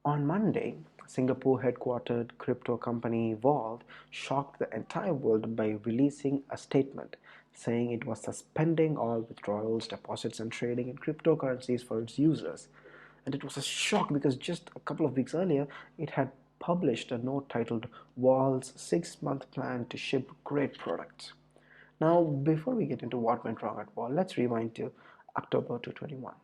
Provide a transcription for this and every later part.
On Monday, Singapore headquartered crypto company Vault shocked the entire world by releasing a statement saying it was suspending all withdrawals, deposits, and trading in cryptocurrencies for its users. And it was a shock because just a couple of weeks earlier, it had published a note titled Vault's 6-month plan to ship great products. Now, before we get into what went wrong at Vault, let's rewind to October 2021.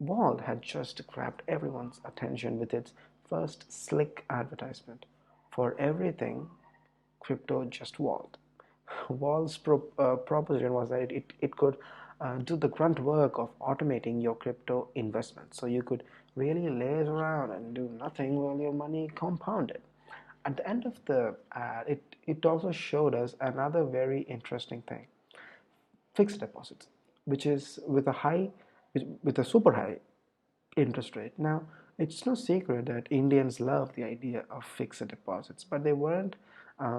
Vault had just grabbed everyone's attention with its first slick advertisement. For everything crypto, just Vault. Vault's proposition was that it could do the grunt work of automating your crypto investments. So you could really laze around and do nothing while your money compounded. At the end of the ad, it also showed us another very interesting thing: fixed deposits, which is with a super high interest rate. Now, it's no secret that Indians love the idea of fixed deposits, but they weren't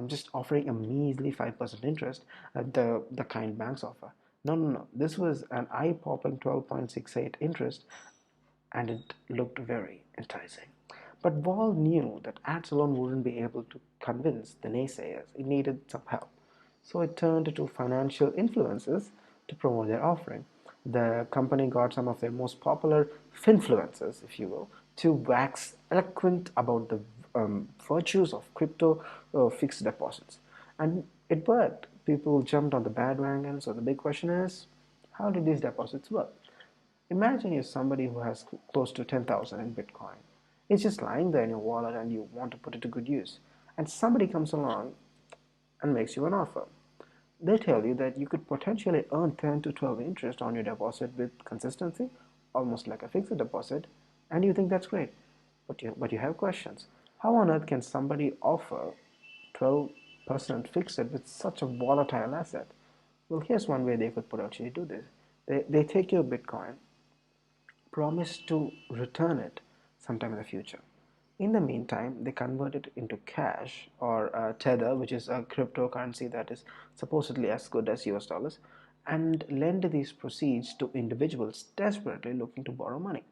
just offering a measly 5% interest at the kind banks offer. No, no, no. This was an eye popping 12.68 interest, and it looked very enticing. But Wall knew that ads alone wouldn't be able to convince the naysayers. It needed some help. So it turned to financial influencers to promote their offering. The company got some of their most popular finfluencers, if you will, to wax eloquent about the virtues of crypto fixed deposits. And it worked. People jumped on the bandwagon. So the big question is, how did these deposits work? Imagine you're somebody who has close to 10,000 in Bitcoin. It's just lying there in your wallet and you want to put it to good use. And somebody comes along and makes you an offer. They tell you that you could potentially earn 10 to 12 interest on your deposit with consistency, almost like a fixed deposit, and you think that's great. But you have questions. How on earth can somebody offer 12% fixed with such a volatile asset? Well, here's one way they could potentially do this. They take your Bitcoin, promise to return it sometime in the future. In the meantime, they convert it into cash or Tether, which is a cryptocurrency that is supposedly as good as US dollars, and lend these proceeds to individuals desperately looking to borrow money,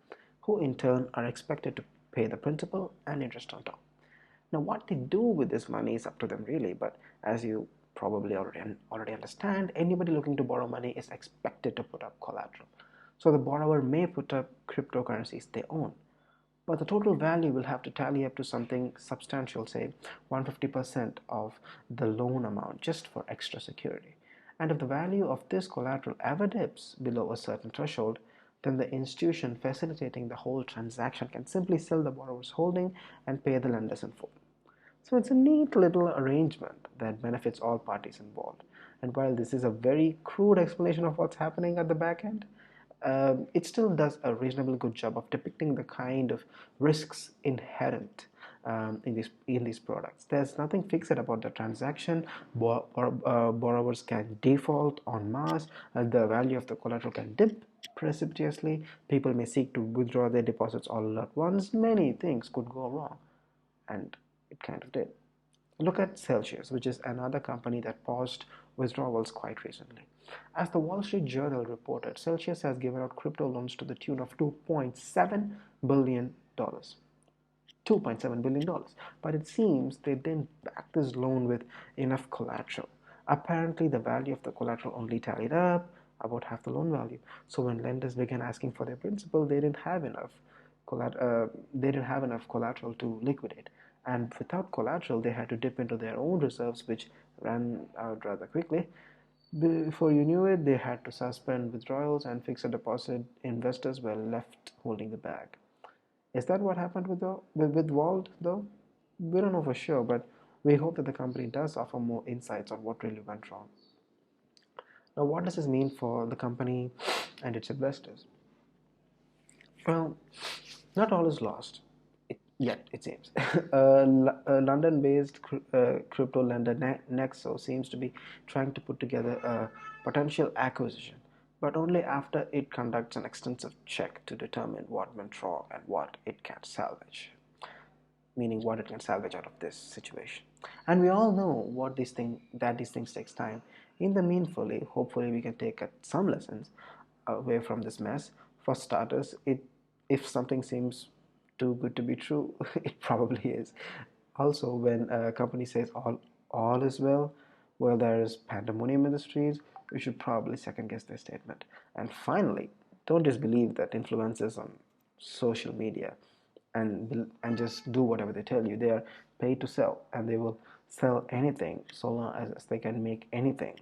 who in turn are expected to pay the principal and interest on top. Now, what they do with this money is up to them, really, but as you probably already understand, anybody looking to borrow money is expected to put up collateral. So the borrower may put up cryptocurrencies they own, but the total value will have to tally up to something substantial, say 150% of the loan amount, just for extra security. And if the value of this collateral ever dips below a certain threshold, then the institution facilitating the whole transaction can simply sell the borrower's holding and pay the lenders in full. So it's a neat little arrangement that benefits all parties involved. And while this is a very crude explanation of what's happening at the back end, it still does a reasonably good job of depicting the kind of risks inherent in these products. There's nothing fixed about the transaction. Borrowers can default en masse, and the value of the collateral can dip precipitously. People may seek to withdraw their deposits all at once. Many things could go wrong, and it kind of did. Look at Celsius, which is another company that paused withdrawals quite recently. As the Wall Street Journal reported, Celsius has given out crypto loans to the tune of $2.7 billion. $2.7 billion. But it seems they didn't back this loan with enough collateral. Apparently, the value of the collateral only tallied up about half the loan value. So when lenders began asking for their principal, they didn't have enough collateral to liquidate. And without collateral, they had to dip into their own reserves, which ran out rather quickly. Before you knew it, they had to suspend withdrawals and fixed deposit investors were left holding the bag. Is that what happened with Vault, though? We don't know for sure, but we hope that the company does offer more insights on what really went wrong. Now, what does this mean for the company and its investors? Well, not all is lost. Yet, it seems. A London-based crypto lender Nexo seems to be trying to put together a potential acquisition, but only after it conducts an extensive check to determine what went wrong and what it can salvage, meaning what it can salvage out of this situation. And we all know that these things takes time. In the meanwhile, hopefully we can take some lessons away from this mess. For starters, if something seems too good to be true. It probably is. Also, when a company says all is well, while there is pandemonium in the streets, we should probably second guess their statement. And finally, don't just believe that influencers on social media and just do whatever they tell you. They are paid to sell, and they will sell anything so long as they can make anything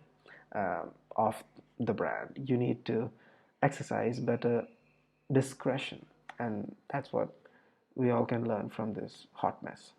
off the brand. You need to exercise better discretion, and that's what we all can learn from this hot mess.